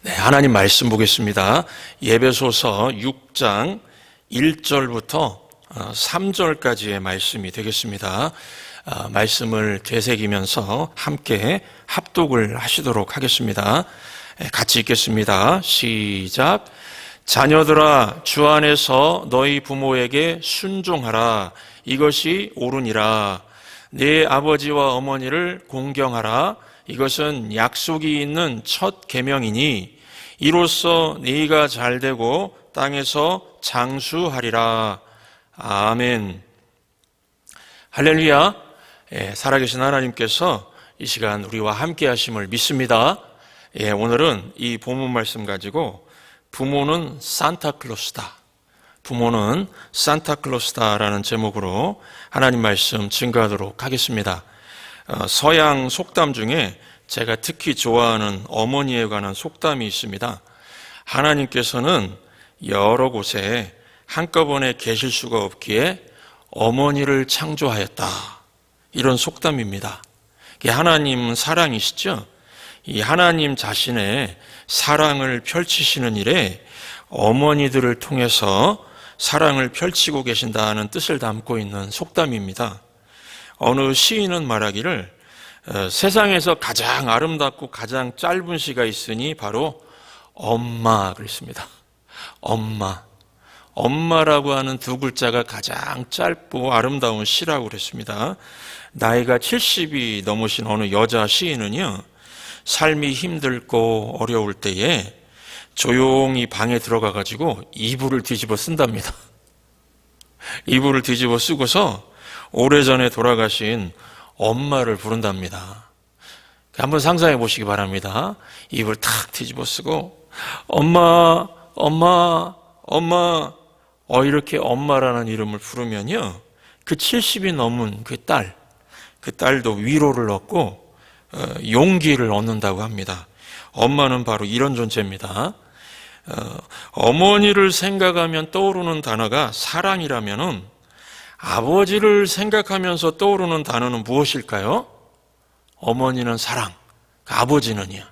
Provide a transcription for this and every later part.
네, 하나님 말씀 보겠습니다. 예배소서 6장 1절부터 3절까지의 말씀이 되겠습니다. 말씀을 되새기면서 함께 합독을 하시도록 하겠습니다. 같이 읽겠습니다. 시작. 자녀들아, 주 안에서 너희 부모에게 순종하라. 이것이 옳으니라. 네 아버지와 어머니를 공경하라. 이것은 약속이 있는 첫 계명이니 이로써 네가 잘되고 땅에서 장수하리라. 아멘. 할렐루야. 살아계신 하나님께서 이 시간 우리와 함께 하심을 믿습니다. 오늘은 이 본문 말씀 가지고 부모는 산타클로스다, 부모는 산타클로스다라는 제목으로 하나님 말씀 증거하도록 하겠습니다. 서양 속담 중에 제가 특히 좋아하는 어머니에 관한 속담이 있습니다. 하나님께서는 여러 곳에 한꺼번에 계실 수가 없기에 어머니를 창조하였다, 이런 속담입니다. 하나님은 사랑이시죠? 이 하나님 자신의 사랑을 펼치시는 일에 어머니들을 통해서 사랑을 펼치고 계신다는 뜻을 담고 있는 속담입니다. 어느 시인은 말하기를 세상에서 가장 아름답고 가장 짧은 시가 있으니 바로 엄마, 그랬습니다. 엄마. 엄마라고 하는 두 글자가 가장 짧고 아름다운 시라고 그랬습니다. 나이가 70이 넘으신 어느 여자 시인은요, 삶이 힘들고 어려울 때에 조용히 방에 들어가 가지고 이불을 뒤집어 쓴답니다. 이불을 뒤집어 쓰고서 오래전에 돌아가신 엄마를 부른답니다. 한번 상상해 보시기 바랍니다. 이불 탁 뒤집어 쓰고 엄마, 엄마, 엄마, 이렇게 엄마라는 이름을 부르면요, 그 70이 넘은 그 딸도 위로를 얻고 용기를 얻는다고 합니다. 엄마는 바로 이런 존재입니다. 어머니를 생각하면 떠오르는 단어가 사랑이라면은 아버지를 생각하면서 떠오르는 단어는 무엇일까요? 어머니는 사랑, 아버지는요?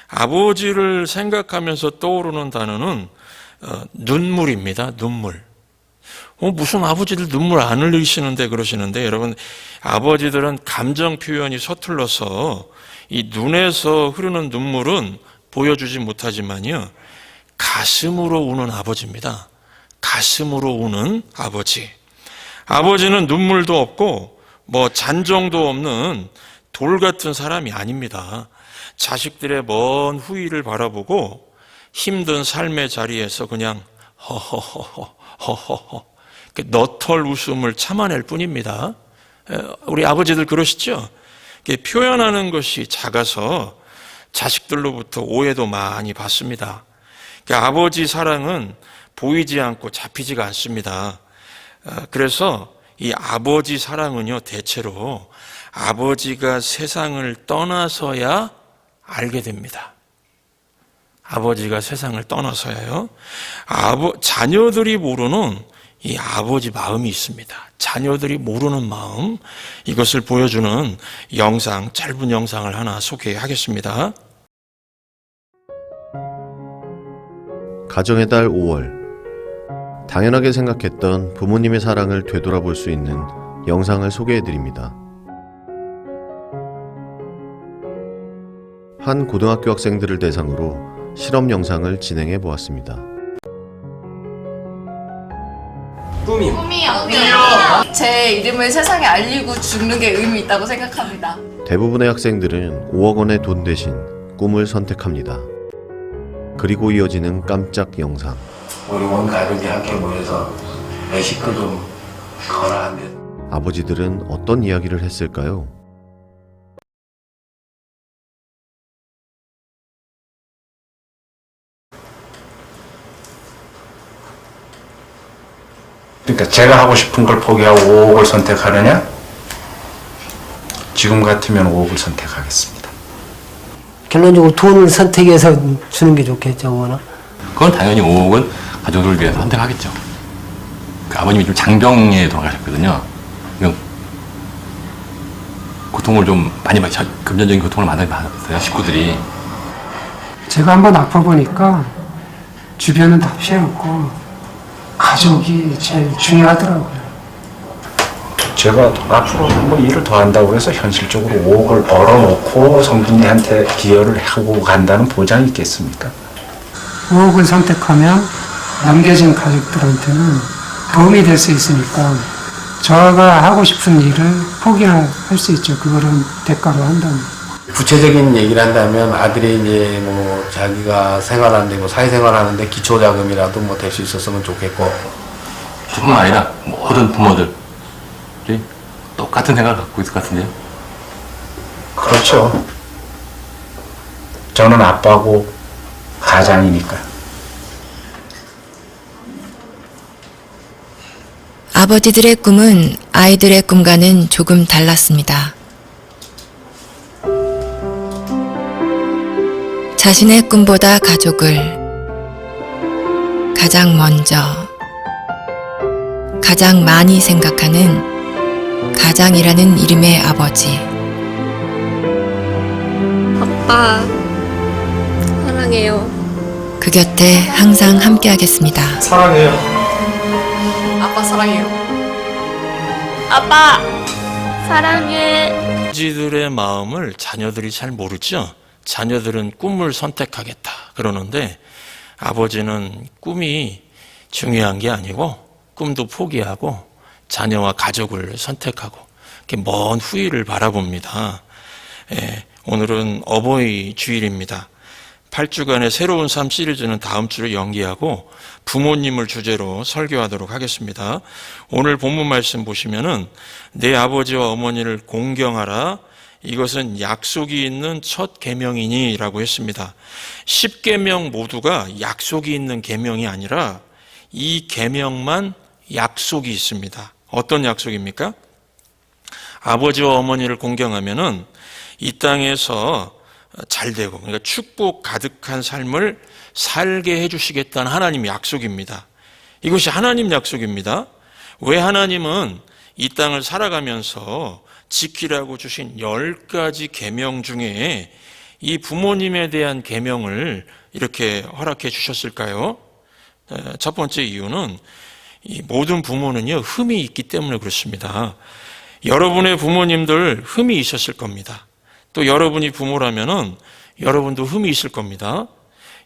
아버지를 생각하면서 떠오르는 단어는 눈물입니다. 눈물. 무슨 아버지들 눈물 안 흘리시는데 그러시는데, 여러분, 아버지들은 감정 표현이 서툴러서 이 눈에서 흐르는 눈물은 보여주지 못하지만요, 가슴으로 우는 아버지입니다. 가슴으로 우는 아버지. 아버지는 눈물도 없고 잔정도 없는 돌 같은 사람이 아닙니다. 자식들의 먼 후일을 바라보고 힘든 삶의 자리에서 그냥 허허허허 너털 웃음을 참아낼 뿐입니다. 우리 아버지들 그러시죠? 표현하는 것이 작아서 자식들로부터 오해도 많이 받습니다. 아버지 사랑은 보이지 않고 잡히지가 않습니다. 그래서 이 아버지 사랑은요, 대체로 아버지가 세상을 떠나서야 알게 됩니다. 아버지가 세상을 떠나서야요. 자녀들이 모르는 이 아버지 마음이 있습니다. 자녀들이 모르는 마음, 이것을 보여주는 영상, 짧은 영상을 하나 소개하겠습니다. 가정의 달 5월, 당연하게 생각했던 부모님의 사랑을 되돌아볼 수 있는 영상을 소개해드립니다. 한 고등학교 학생들을 대상으로 실험 영상을 진행해 보았습니다. 꿈이요. 제 이름을 세상에 알리고 죽는 게 의미 있다고 생각합니다. 대부분의 학생들은 5억 원의 돈 대신 꿈을 선택합니다. 그리고 이어지는 깜짝 영상. 우리 온 가족이 함께 모여서 내 식구도 거라하면 아버지들은 어떤 이야기를 했을까요? 그러니까 제가 하고 싶은 걸 포기하고 5억을 선택하느냐? 지금 같으면 5억을 선택하겠습니다. 결론적으로 돈을 선택해서 주는 게 좋겠죠, 뭐나. 그건 당연히 5억은 가족들을 위해서 선택하겠죠. 아버님이 좀 장병에 돌아가셨거든요. 이건 고통을 좀 많이 금전적인 고통을 많이 받았어요, 식구들이. 제가 한번 아파보니까 주변은 다 피해 없고 가족이 제일 중요하더라고요. 제가 앞으로 뭐 일을 더 한다고 해서 현실적으로 5억을 벌어놓고 성준이한테 기여를 하고 간다는 보장이 있겠습니까? 5억을 선택하면 남겨진 가족들한테는 도움이 될 수 있으니까 저가 하고 싶은 일을 포기할 수 있죠. 그거를 대가로 한다면. 구체적인 얘기를 한다면 아들이 이제 뭐 자기가 생활하는데 뭐 사회생활하는데 기초자금이라도 뭐 될 수 있었으면 좋겠고. 뿐만 아니라 모든 부모들이 똑같은 생각을 갖고 있을 것 같은데요. 그렇죠. 저는 아빠고 가장이니까. 아버지들의 꿈은 아이들의 꿈과는 조금 달랐습니다. 자신의 꿈보다 가족을 가장 먼저, 가장 많이 생각하는 가장이라는 이름의 아버지. 아빠, 사랑해요. 그 곁에 항상 함께하겠습니다. 사랑해요. 아빠 사랑해요. 아빠, 사랑해. 아버지들의 마음을 자녀들이 잘 모르죠. 자녀들은 꿈을 선택하겠다 그러는데 아버지는 꿈이 중요한 게 아니고 꿈도 포기하고 자녀와 가족을 선택하고 이렇게 먼 후일을 바라봅니다. 오늘은 어버이 주일입니다. 8주간의 새로운 삶 시리즈는 다음 주로 연기하고 부모님을 주제로 설교하도록 하겠습니다. 오늘 본문 말씀 보시면은 내 아버지와 어머니를 공경하라. 이것은 약속이 있는 첫 계명이니 라고 했습니다. 10계명 모두가 약속이 있는 계명이 아니라 이 계명만 약속이 있습니다. 어떤 약속입니까? 아버지와 어머니를 공경하면은 이 땅에서 잘 되고, 그러니까 축복 가득한 삶을 살게 해주시겠다는 하나님의 약속입니다. 이것이 하나님 약속입니다. 왜 하나님은 이 땅을 살아가면서 지키라고 주신 10가지 계명 중에 이 부모님에 대한 계명을 이렇게 허락해 주셨을까요? 첫 번째 이유는 이 모든 부모는요, 흠이 있기 때문에 그렇습니다. 여러분의 부모님들 흠이 있었을 겁니다. 또 여러분이 부모라면은 여러분도 흠이 있을 겁니다.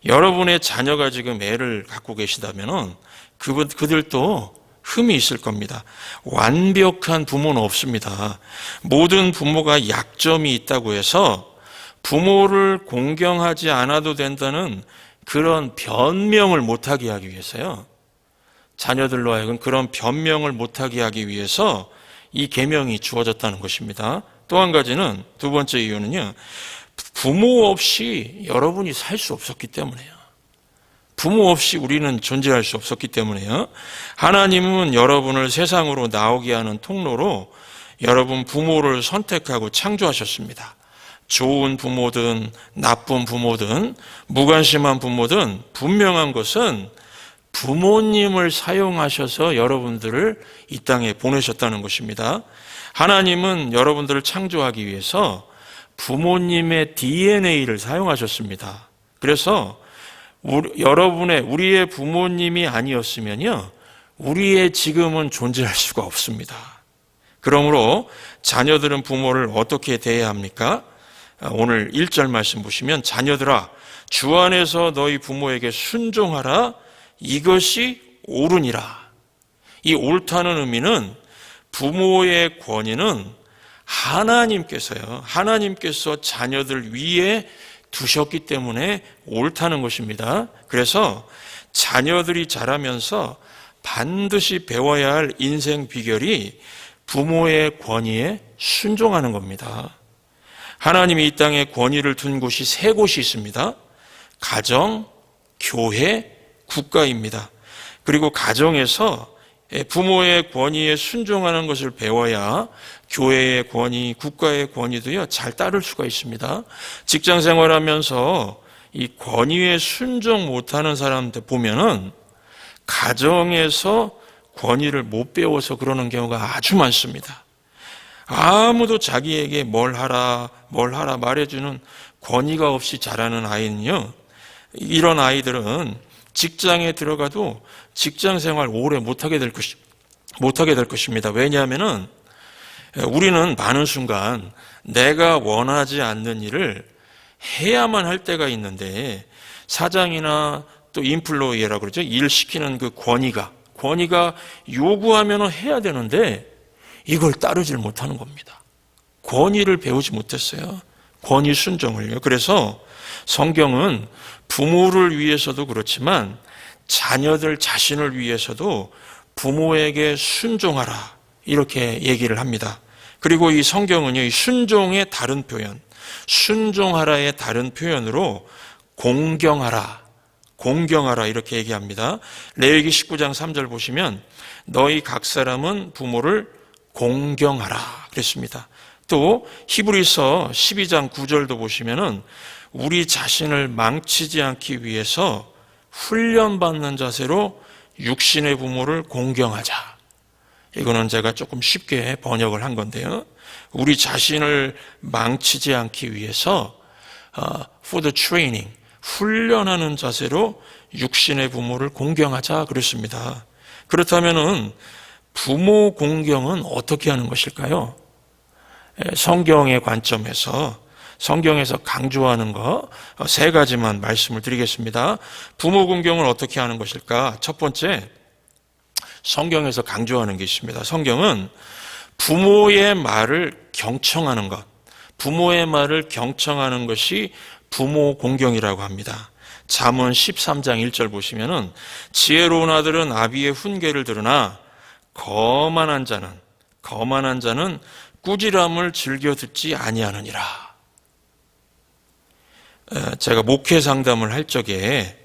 여러분의 자녀가 지금 애를 갖고 계시다면은 그들도 흠이 있을 겁니다. 완벽한 부모는 없습니다. 모든 부모가 약점이 있다고 해서 부모를 공경하지 않아도 된다는 그런 변명을 못하게 하기 위해서요. 자녀들로 하여금 그런 변명을 못하게 하기 위해서 이 계명이 주어졌다는 것입니다. 또 한 가지는, 두 번째 이유는요, 부모 없이 여러분이 살 수 없었기 때문에요. 부모 없이 우리는 존재할 수 없었기 때문에요. 하나님은 여러분을 세상으로 나오게 하는 통로로 여러분 부모를 선택하고 창조하셨습니다. 좋은 부모든 나쁜 부모든 무관심한 부모든 분명한 것은 부모님을 사용하셔서 여러분들을 이 땅에 보내셨다는 것입니다. 하나님은 여러분들을 창조하기 위해서 부모님의 DNA를 사용하셨습니다. 그래서 우리의 부모님이 아니었으면요, 우리의 지금은 존재할 수가 없습니다. 그러므로 자녀들은 부모를 어떻게 대해야 합니까? 오늘 1절 말씀 보시면, 자녀들아 주 안에서 너희 부모에게 순종하라. 이것이 옳으니라. 이 옳다는 의미는 부모의 권위는 하나님께서 자녀들 위에 두셨기 때문에 옳다는 것입니다. 그래서 자녀들이 자라면서 반드시 배워야 할 인생 비결이 부모의 권위에 순종하는 겁니다. 하나님이 이 땅에 권위를 둔 곳이 3곳이 있습니다. 가정, 교회, 국가입니다. 그리고 가정에서 부모의 권위에 순종하는 것을 배워야 교회의 권위, 국가의 권위도요, 잘 따를 수가 있습니다. 직장 생활하면서 이 권위에 순종 못하는 사람들 보면은 가정에서 권위를 못 배워서 그러는 경우가 아주 많습니다. 아무도 자기에게 뭘 하라 말해주는 권위가 없이 자라는 아이는요, 이런 아이들은 직장에 들어가도 직장 생활 오래 못하게 될 것입니다. 왜냐하면은 우리는 많은 순간 내가 원하지 않는 일을 해야만 할 때가 있는데, 사장이나 또 인플로이라고 그러죠. 일 시키는 그 권위가 요구하면 해야 되는데 이걸 따르질 못하는 겁니다. 권위를 배우지 못했어요. 권위 순종을요. 그래서 성경은 부모를 위해서도 그렇지만 자녀들 자신을 위해서도 부모에게 순종하라, 이렇게 얘기를 합니다. 그리고 이 성경은요, 이 순종의 다른 표현, 순종하라의 다른 표현으로 공경하라 이렇게 얘기합니다. 레위기 19장 3절 보시면 너희 각 사람은 부모를 공경하라 그랬습니다. 또 히브리서 12장 9절도 보시면은 우리 자신을 망치지 않기 위해서 훈련받는 자세로 육신의 부모를 공경하자. 이거는 제가 조금 쉽게 번역을 한 건데요. 우리 자신을 망치지 않기 위해서 for the training, 훈련하는 자세로 육신의 부모를 공경하자 그랬습니다. 그렇다면은 부모 공경은 어떻게 하는 것일까요? 성경의 관점에서, 성경에서 강조하는 거 세 가지만 말씀을 드리겠습니다. 부모 공경을 어떻게 하는 것일까? 첫 번째, 성경에서 강조하는 게 있습니다. 성경은 부모의 말을 경청하는 것, 부모의 말을 경청하는 것이 부모 공경이라고 합니다. 잠언 13장 1절 보시면은 지혜로운 아들은 아비의 훈계를 들으나 거만한 자는 꾸지람을 즐겨 듣지 아니하느니라. 제가 목회 상담을 할 적에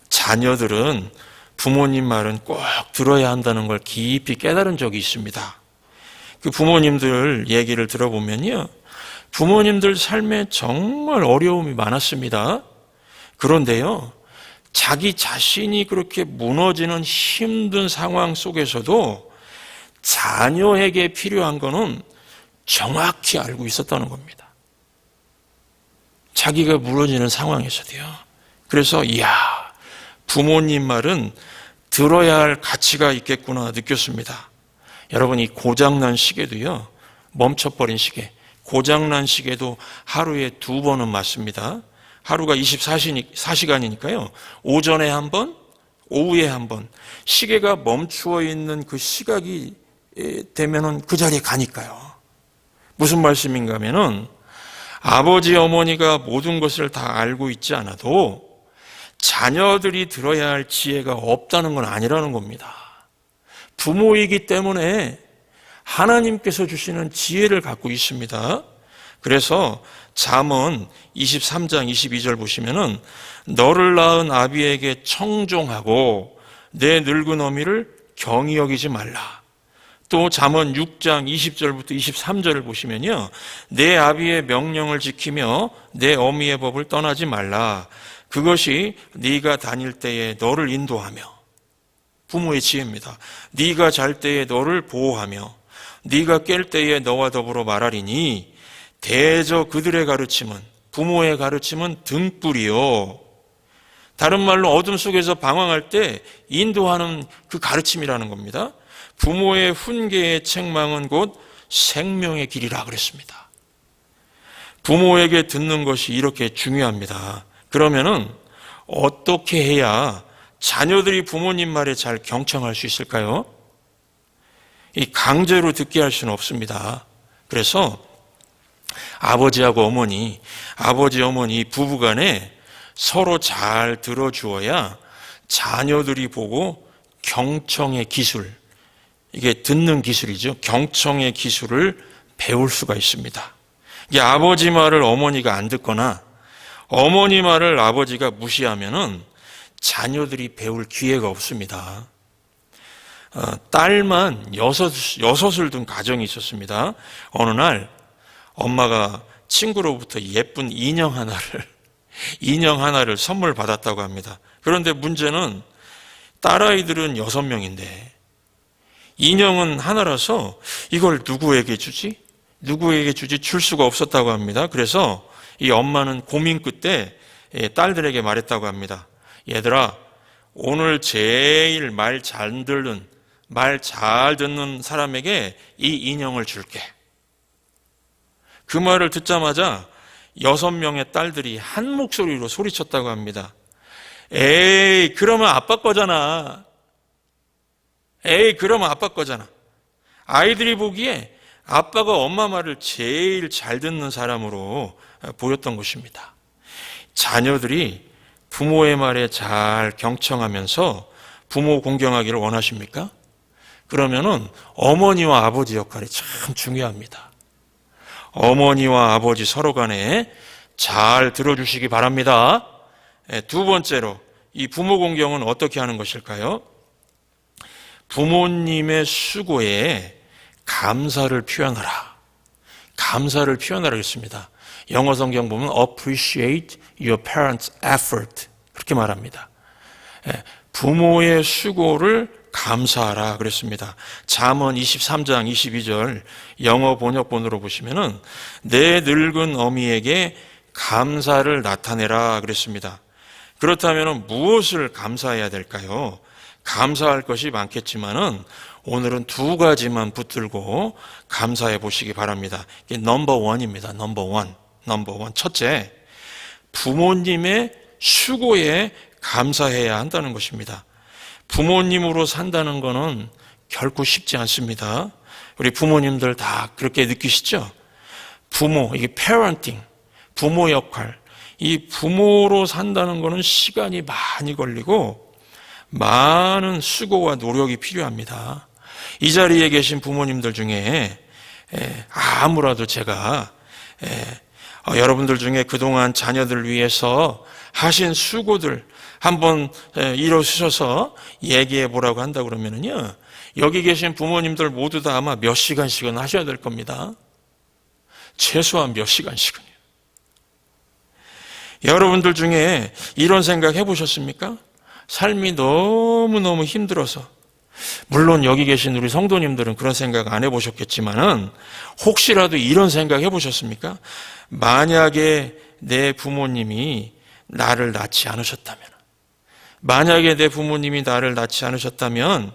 자녀들은 부모님 말은 꼭 들어야 한다는 걸 깊이 깨달은 적이 있습니다. 그 부모님들 얘기를 들어보면요, 부모님들 삶에 정말 어려움이 많았습니다. 그런데요, 자기 자신이 그렇게 무너지는 힘든 상황 속에서도 자녀에게 필요한 거는 정확히 알고 있었다는 겁니다. 자기가 무너지는 상황에서도요. 그래서 부모님 말은 들어야 할 가치가 있겠구나 느꼈습니다. 여러분, 이 고장난 시계도요, 멈춰버린 시계, 고장난 시계도 하루에 2번은 맞습니다. 하루가 24시간이니까요. 오전에 한 번, 오후에 한 번, 시계가 멈추어 있는 그 시각이 되면은 그 자리에 가니까요. 무슨 말씀인가 하면은 아버지, 어머니가 모든 것을 다 알고 있지 않아도 자녀들이 들어야 할 지혜가 없다는 건 아니라는 겁니다. 부모이기 때문에 하나님께서 주시는 지혜를 갖고 있습니다. 그래서 잠언 23장 22절 보시면은 너를 낳은 아비에게 청종하고 내 늙은 어미를 경히 여기지 말라. 또 잠언 6장 20절부터 23절을 보시면요, 내 아비의 명령을 지키며 내 어미의 법을 떠나지 말라. 그것이 네가 다닐 때에 너를 인도하며, 부모의 지혜입니다. 네가 잘 때에 너를 보호하며 네가 깰 때에 너와 더불어 말하리니 대저 그들의 가르침은, 부모의 가르침은 등불이요. 다른 말로 어둠 속에서 방황할 때 인도하는 그 가르침이라는 겁니다. 부모의 훈계의 책망은 곧 생명의 길이라 그랬습니다. 부모에게 듣는 것이 이렇게 중요합니다. 그러면은 어떻게 해야 자녀들이 부모님 말에 잘 경청할 수 있을까요? 이 강제로 듣게 할 수는 없습니다. 그래서 아버지하고 어머니, 아버지, 어머니 부부간에 서로 잘 들어주어야 자녀들이 보고 경청의 기술, 이게 듣는 기술이죠. 경청의 기술을 배울 수가 있습니다. 이게 아버지 말을 어머니가 안 듣거나 어머니 말을 아버지가 무시하면은 자녀들이 배울 기회가 없습니다. 딸만 여섯을 둔 가정이 있었습니다. 어느 날 엄마가 친구로부터 예쁜 인형 하나를 선물 받았다고 합니다. 그런데 문제는 딸아이들은 6명인데 인형은 하나라서 이걸 누구에게 주지? 줄 수가 없었다고 합니다. 그래서 이 엄마는 고민 끝에 딸들에게 말했다고 합니다. 얘들아, 오늘 제일 말 잘 듣는 사람에게 이 인형을 줄게. 그 말을 듣자마자 6명의 딸들이 한 목소리로 소리쳤다고 합니다. 에이, 그러면 아빠 거잖아. 에이, 그러면 아빠 거잖아. 아이들이 보기에 아빠가 엄마 말을 제일 잘 듣는 사람으로 보였던 것입니다. 자녀들이 부모의 말에 잘 경청하면서 부모 공경하기를 원하십니까? 그러면은 어머니와 아버지 역할이 참 중요합니다. 어머니와 아버지 서로 간에 잘 들어주시기 바랍니다. 두 번째로 이 부모 공경은 어떻게 하는 것일까요? 부모님의 수고에 감사를 표현하라. 감사를 표현하라 했습니다. 영어 성경 보면 appreciate your parents' effort 그렇게 말합니다. 부모의 수고를 감사하라 그랬습니다. 잠언 23장 22절 영어 번역본으로 보시면은 내 늙은 어미에게 감사를 나타내라 그랬습니다. 그렇다면 무엇을 감사해야 될까요? 감사할 것이 많겠지만은 오늘은 2가지만 붙들고 감사해 보시기 바랍니다. 이게 넘버 1입니다. 넘버 1. 첫째, 부모님의 수고에 감사해야 한다는 것입니다. 부모님으로 산다는 것은 결코 쉽지 않습니다. 우리 부모님들 다 그렇게 느끼시죠? 부모, 이게 parenting, 부모 역할. 이 부모로 산다는 것은 시간이 많이 걸리고 많은 수고와 노력이 필요합니다. 이 자리에 계신 부모님들 중에 아무라도 제가 여러분들 중에 그동안 자녀들 위해서 하신 수고들 한번 일어서셔서 얘기해 보라고 한다 그러면은요, 여기 계신 부모님들 모두 다 아마 몇 시간씩은 하셔야 될 겁니다. 최소한 몇 시간씩은요. 여러분들 중에 이런 생각 해보셨습니까? 삶이 너무너무 힘들어서, 물론 여기 계신 우리 성도님들은 그런 생각 안 해보셨겠지만은 혹시라도 이런 생각 해보셨습니까? 만약에 내 부모님이 나를 낳지 않으셨다면, 만약에 내 부모님이 나를 낳지 않으셨다면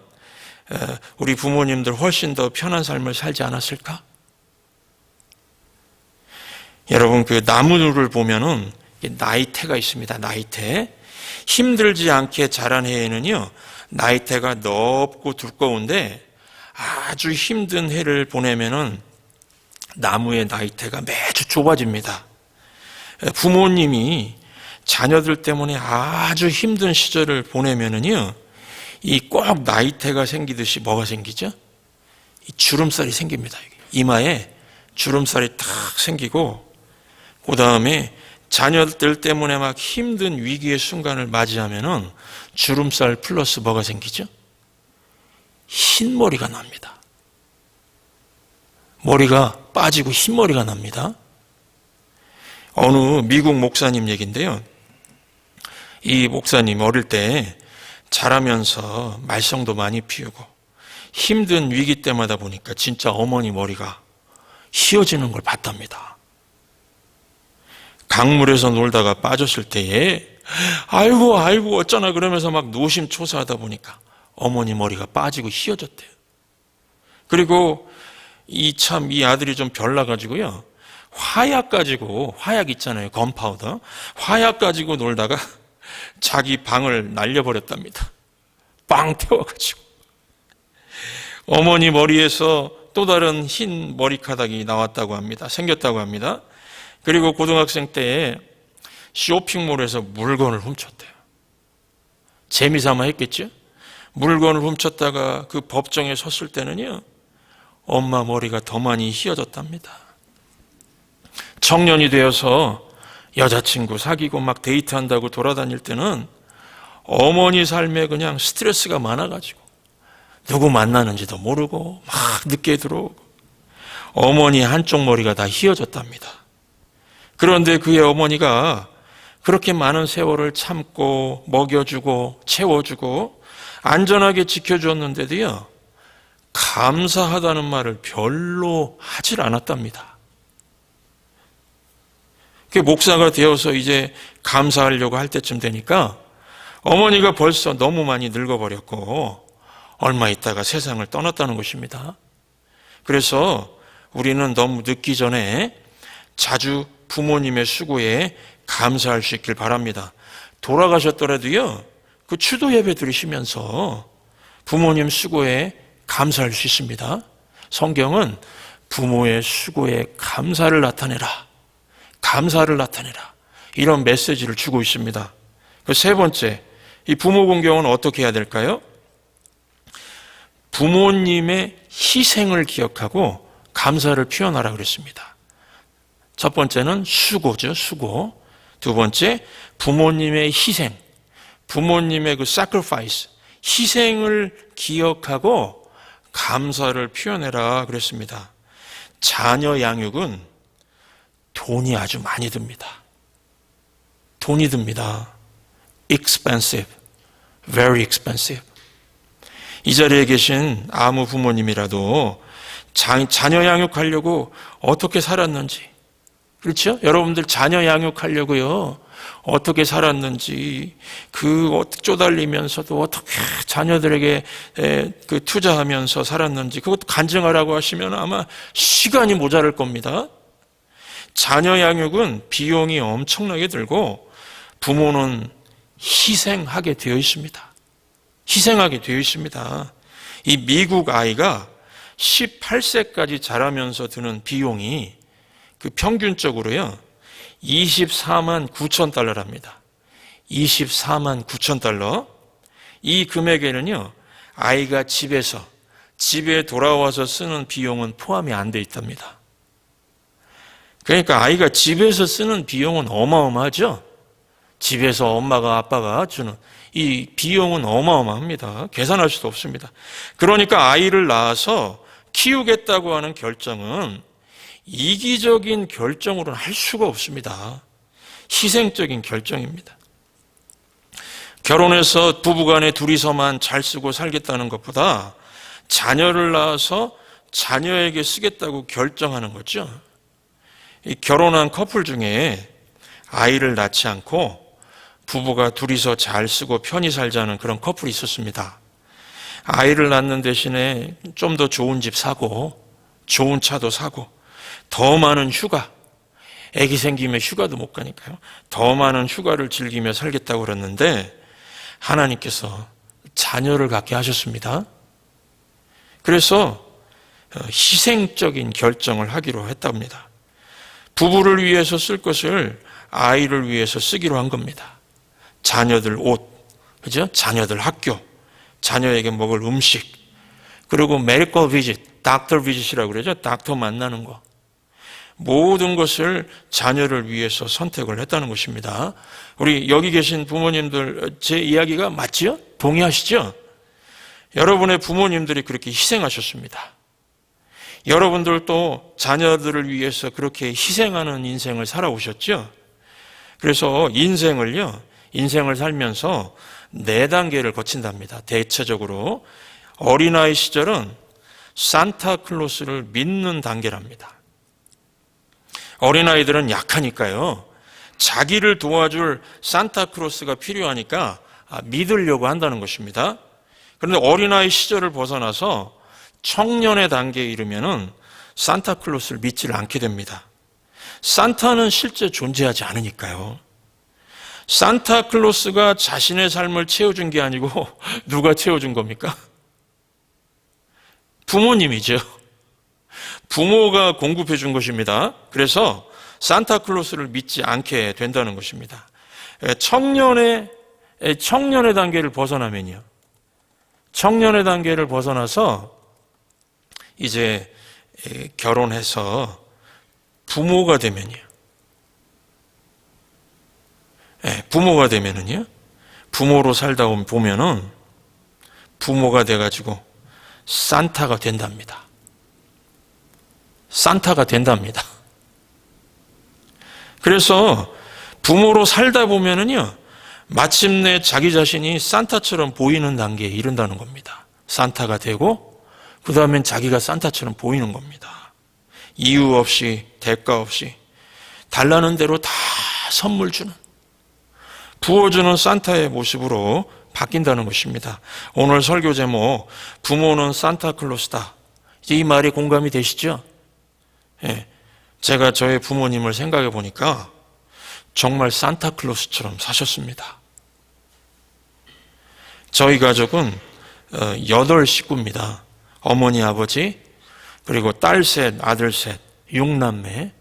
우리 부모님들 훨씬 더 편한 삶을 살지 않았을까? 여러분, 그 나무를 보면은 나이테가 있습니다. 나이테. 힘들지 않게 자란 해에는요, 나이테가 넓고 두꺼운데 아주 힘든 해를 보내면은 나무의 나이테가 매주 좁아집니다. 부모님이 자녀들 때문에 아주 힘든 시절을 보내면은요, 이 꼭 나이테가 생기듯이 뭐가 생기죠? 이 주름살이 생깁니다. 이마에 주름살이 탁 생기고, 그 다음에 자녀들 때문에 막 힘든 위기의 순간을 맞이하면은 주름살 플러스 뭐가 생기죠? 흰머리가 납니다. 머리가 빠지고 흰머리가 납니다. 어느 미국 목사님 얘기인데요. 이 목사님 어릴 때 자라면서 말썽도 많이 피우고 힘든 위기 때마다 보니까 진짜 어머니 머리가 휘어지는 걸 봤답니다. 강물에서 놀다가 빠졌을 때에 아이고 어쩌나 그러면서 막 노심초사하다 보니까 어머니 머리가 빠지고 휘어졌대요. 그리고 이 아들이 좀 별나가지고요, 화약 있잖아요, 건파우더. 화약 가지고 놀다가 자기 방을 날려버렸답니다. 빵 태워가지고. 어머니 머리에서 또 다른 흰 머리카락이 나왔다고 합니다. 생겼다고 합니다. 그리고 고등학생 때에 쇼핑몰에서 물건을 훔쳤대요. 재미삼아 했겠죠? 물건을 훔쳤다가 그 법정에 섰을 때는요, 엄마 머리가 더 많이 휘어졌답니다. 청년이 되어서 여자친구 사귀고 막 데이트한다고 돌아다닐 때는 어머니 삶에 그냥 스트레스가 많아가지고 누구 만나는지도 모르고 막 늦게 들어오고 어머니 한쪽 머리가 다 휘어졌답니다. 그런데 그의 어머니가 그렇게 많은 세월을 참고 먹여주고 채워주고 안전하게 지켜주었는데도요, 감사하다는 말을 별로 하질 않았답니다. 그 목사가 되어서 이제 감사하려고 할 때쯤 되니까 어머니가 벌써 너무 많이 늙어버렸고 얼마 있다가 세상을 떠났다는 것입니다. 그래서 우리는 너무 늦기 전에 자주 부모님의 수고에 감사할 수 있길 바랍니다. 돌아가셨더라도요, 그 추도 예배 드리시면서 부모님 수고에 감사할 수 있습니다. 성경은 부모의 수고에 감사를 나타내라. 감사를 나타내라. 이런 메시지를 주고 있습니다. 그 세 번째, 이 부모 공경은 어떻게 해야 될까요? 부모님의 희생을 기억하고 감사를 표현하라 그랬습니다. 첫 번째는 수고죠, 수고. 두 번째, 부모님의 희생, 부모님의 그 sacrifice, 희생을 기억하고 감사를 표현해라 그랬습니다. 자녀 양육은 돈이 아주 많이 듭니다. 돈이 듭니다. expensive, very expensive. 이 자리에 계신 아무 부모님이라도 자녀 양육하려고 어떻게 살았는지, 그렇죠? 여러분들 자녀 양육하려고요, 어떻게 살았는지, 쪼달리면서도 어떻게 자녀들에게 그 투자하면서 살았는지, 그것도 간증하라고 하시면 아마 시간이 모자랄 겁니다. 자녀 양육은 비용이 엄청나게 들고 부모는 희생하게 되어 있습니다. 희생하게 되어 있습니다. 이 미국 아이가 18세까지 자라면서 드는 비용이 그 평균적으로요 24만 9천 달러랍니다. 24만 9천 달러. 이 금액에는요 아이가 집에 돌아와서 쓰는 비용은 포함이 안 돼 있답니다. 그러니까 아이가 집에서 쓰는 비용은 어마어마하죠. 집에서 엄마가 아빠가 주는 이 비용은 어마어마합니다. 계산할 수도 없습니다. 그러니까 아이를 낳아서 키우겠다고 하는 결정은 이기적인 결정으로는 할 수가 없습니다. 희생적인 결정입니다. 결혼해서 부부간에 둘이서만 잘 쓰고 살겠다는 것보다 자녀를 낳아서 자녀에게 쓰겠다고 결정하는 거죠. 이 결혼한 커플 중에 아이를 낳지 않고 부부가 둘이서 잘 쓰고 편히 살자는 그런 커플이 있었습니다. 아이를 낳는 대신에 좀 더 좋은 집 사고 좋은 차도 사고 더 많은 휴가, 아기 생기면 휴가도 못 가니까요. 더 많은 휴가를 즐기며 살겠다고 그랬는데 하나님께서 자녀를 갖게 하셨습니다. 그래서 희생적인 결정을 하기로 했답니다. 부부를 위해서 쓸 것을 아이를 위해서 쓰기로 한 겁니다. 자녀들 옷, 그죠? 자녀들 학교, 자녀에게 먹을 음식, 그리고 medical visit, doctor visit이라고 그러죠. 닥터 만나는 거. 모든 것을 자녀를 위해서 선택을 했다는 것입니다. 우리 여기 계신 부모님들 제 이야기가 맞지요? 동의하시죠? 여러분의 부모님들이 그렇게 희생하셨습니다. 여러분들도 자녀들을 위해서 그렇게 희생하는 인생을 살아오셨죠? 그래서 인생을 살면서 4단계를 거친답니다. 대체적으로 어린아이 시절은 산타클로스를 믿는 단계랍니다. 어린아이들은 약하니까요. 자기를 도와줄 산타클로스가 필요하니까 믿으려고 한다는 것입니다. 그런데 어린아이 시절을 벗어나서 청년의 단계에 이르면은 산타클로스를 믿지를 않게 됩니다. 산타는 실제 존재하지 않으니까요. 산타클로스가 자신의 삶을 채워준 게 아니고 누가 채워준 겁니까? 부모님이죠. 부모가 공급해 준 것입니다. 그래서 산타클로스를 믿지 않게 된다는 것입니다. 청년의 단계를 벗어나면요. 청년의 단계를 벗어나서 이제 결혼해서 부모가 되면요. 부모가 되면은요. 부모로 살다 보면은 부모가 돼가지고 산타가 된답니다. 산타가 된답니다. 그래서 부모로 살다 보면은요, 마침내 자기 자신이 산타처럼 보이는 단계에 이른다는 겁니다. 산타가 되고, 그 다음엔 자기가 산타처럼 보이는 겁니다. 이유 없이, 대가 없이. 달라는 대로 다 선물 주는, 부어주는 산타의 모습으로 바뀐다는 것입니다. 오늘 설교 제목, 부모는 산타클로스다. 이 말이 공감이 되시죠? 예, 제가 저의 부모님을 생각해 보니까 정말 산타클로스처럼 사셨습니다. 저희 가족은 8식구입니다. 어머니, 아버지, 그리고 딸 셋, 아들 셋, 6남매,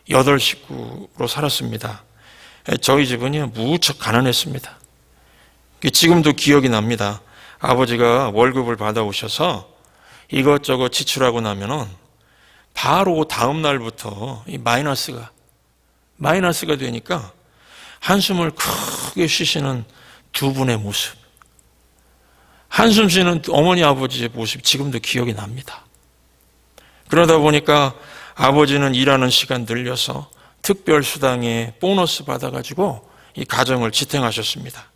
8식구로 살았습니다. 저희 집은요, 무척 가난했습니다. 지금도 기억이 납니다. 아버지가 월급을 받아오셔서 이것저것 지출하고 나면은 바로 다음 날부터 이 마이너스가 되니까 한숨을 크게 쉬시는 두 분의 모습. 한숨 쉬는 어머니, 아버지의 모습 지금도 기억이 납니다. 그러다 보니까 아버지는 일하는 시간 늘려서 특별수당에 보너스 받아가지고 이 가정을 지탱하셨습니다.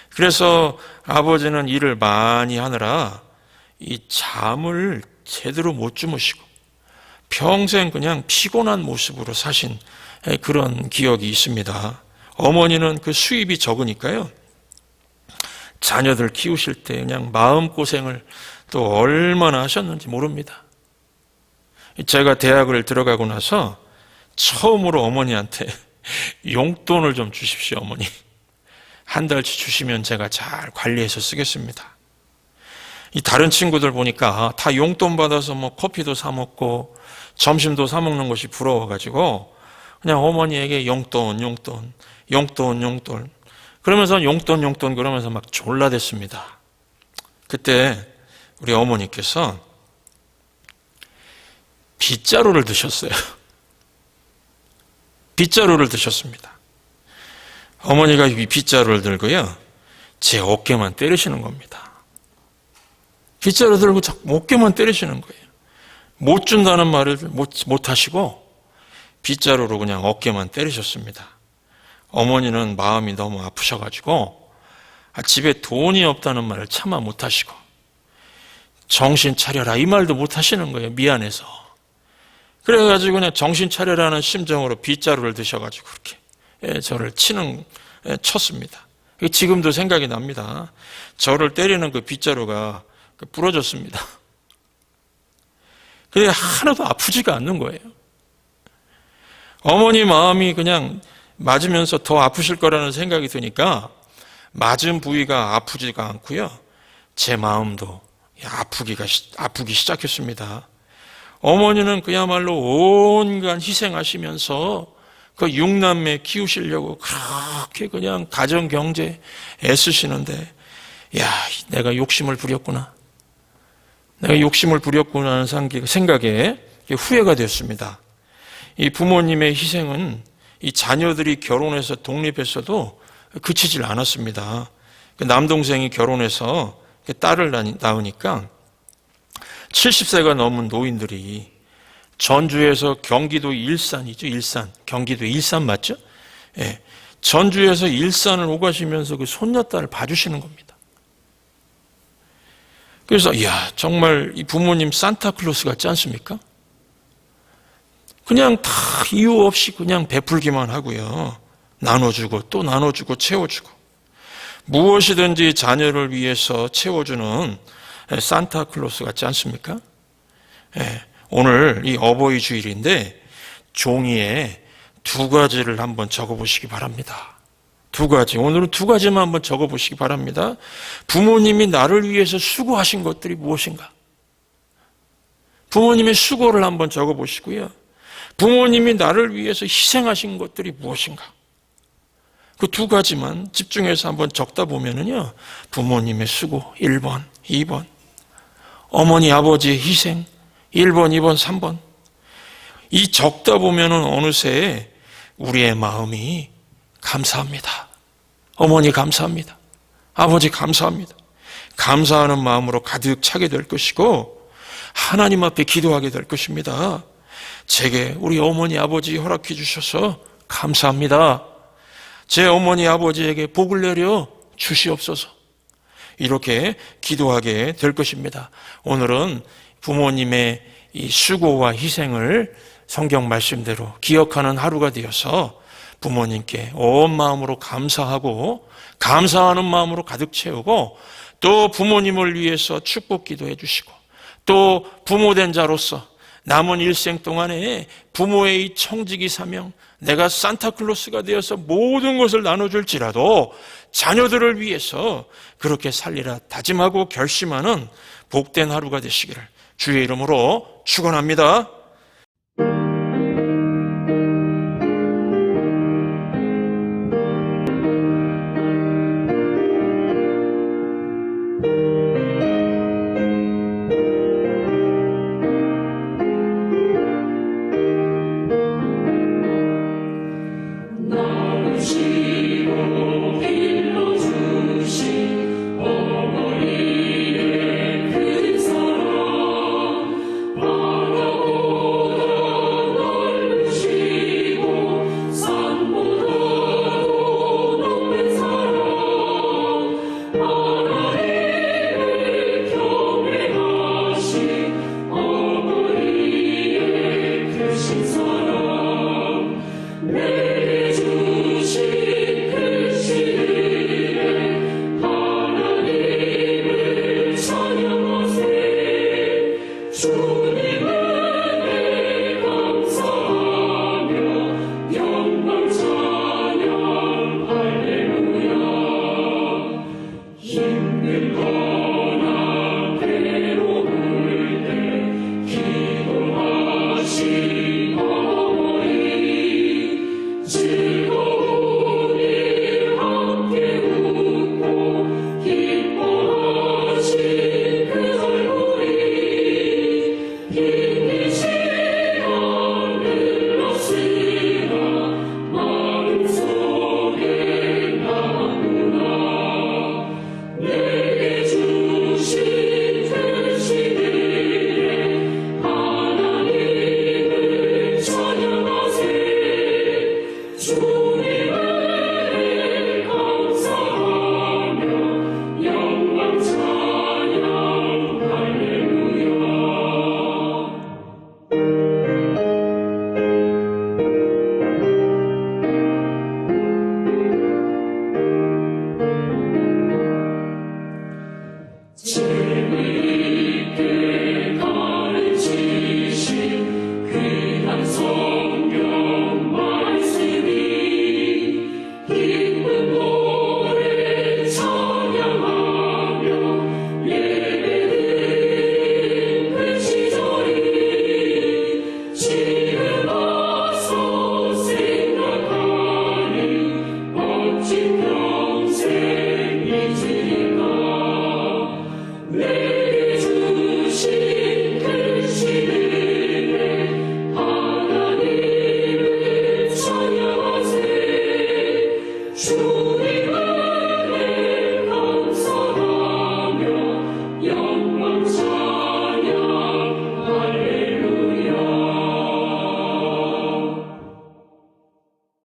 그래서 아버지는 일을 많이 하느라 이 잠을 제대로 못 주무시고 평생 그냥 피곤한 모습으로 사신 그런 기억이 있습니다. 어머니는 그 수입이 적으니까요, 자녀들 키우실 때 그냥 마음고생을 또 얼마나 하셨는지 모릅니다. 제가 대학을 들어가고 나서 처음으로 어머니한테 용돈을 좀 주십시오, 어머니. 한 달치 주시면 제가 잘 관리해서 쓰겠습니다. 이 다른 친구들 보니까 다 용돈 받아서 뭐 커피도 사 먹고 점심도 사 먹는 것이 부러워가지고 그냥 어머니에게 용돈 그러면서 용돈 그러면서 막 졸라댔습니다. 그때 우리 어머니께서 빗자루를 드셨어요. 빗자루를 드셨습니다. 어머니가 이 빗자루를 들고요, 제 어깨만 때리시는 겁니다. 빗자루 들고 자꾸 어깨만 때리시는 거예요. 못 준다는 말을 못 하시고 빗자루로 그냥 어깨만 때리셨습니다. 어머니는 마음이 너무 아프셔가지고 집에 돈이 없다는 말을 차마 못 하시고 정신 차려라 이 말도 못 하시는 거예요. 미안해서. 그래가지고 그냥 정신 차려라는 심정으로 빗자루를 드셔가지고 그렇게 저를 쳤습니다. 지금도 생각이 납니다. 저를 때리는 그 빗자루가 부러졌습니다. 근데 하나도 아프지가 않는 거예요. 어머니 마음이 그냥 맞으면서 더 아프실 거라는 생각이 드니까 맞은 부위가 아프지가 않고요, 제 마음도 아프기 시작했습니다. 어머니는 그야말로 온갖 희생하시면서 그 6남매 키우시려고 그렇게 그냥 가정 경제 애쓰시는데, 야, 내가 욕심을 부렸구나 하는 생각에 후회가 되었습니다. 이 부모님의 희생은 이 자녀들이 결혼해서 독립했어도 그치질 않았습니다. 남동생이 결혼해서 딸을 낳으니까 70세가 넘은 노인들이 전주에서 경기도 일산이죠. 경기도 일산 맞죠? 예. 전주에서 일산을 오가시면서 그 손녀딸을 봐주시는 겁니다. 그래서, 이야, 정말 이 부모님 산타클로스 같지 않습니까? 그냥 다 이유 없이 그냥 베풀기만 하고요. 나눠주고 또 나눠주고 채워주고. 무엇이든지 자녀를 위해서 채워주는 산타클로스 같지 않습니까? 예. 오늘 이 어버이 주일인데 종이에 2가지를 한번 적어보시기 바랍니다. 2가지. 오늘은 2가지만 한번 적어보시기 바랍니다. 부모님이 나를 위해서 수고하신 것들이 무엇인가? 부모님의 수고를 한번 적어보시고요. 부모님이 나를 위해서 희생하신 것들이 무엇인가? 그 2가지만 집중해서 한번 적다 보면은요, 부모님의 수고 1번, 2번, 어머니, 아버지의 희생 1번, 2번, 3번. 이 적다 보면은 어느새 우리의 마음이 감사합니다. 어머니 감사합니다. 아버지 감사합니다. 감사하는 마음으로 가득 차게 될 것이고 하나님 앞에 기도하게 될 것입니다. 제게 우리 어머니 아버지 허락해 주셔서 감사합니다. 제 어머니 아버지에게 복을 내려 주시옵소서. 이렇게 기도하게 될 것입니다. 오늘은 부모님의 이 수고와 희생을 성경 말씀대로 기억하는 하루가 되어서 부모님께 온 마음으로 감사하고 감사하는 마음으로 가득 채우고 또 부모님을 위해서 축복 기도해 주시고 또 부모된 자로서 남은 일생 동안에 부모의 이 청지기 사명, 내가 산타클로스가 되어서 모든 것을 나눠줄지라도 자녀들을 위해서 그렇게 살리라 다짐하고 결심하는 복된 하루가 되시기를 주의 이름으로 축원합니다. 주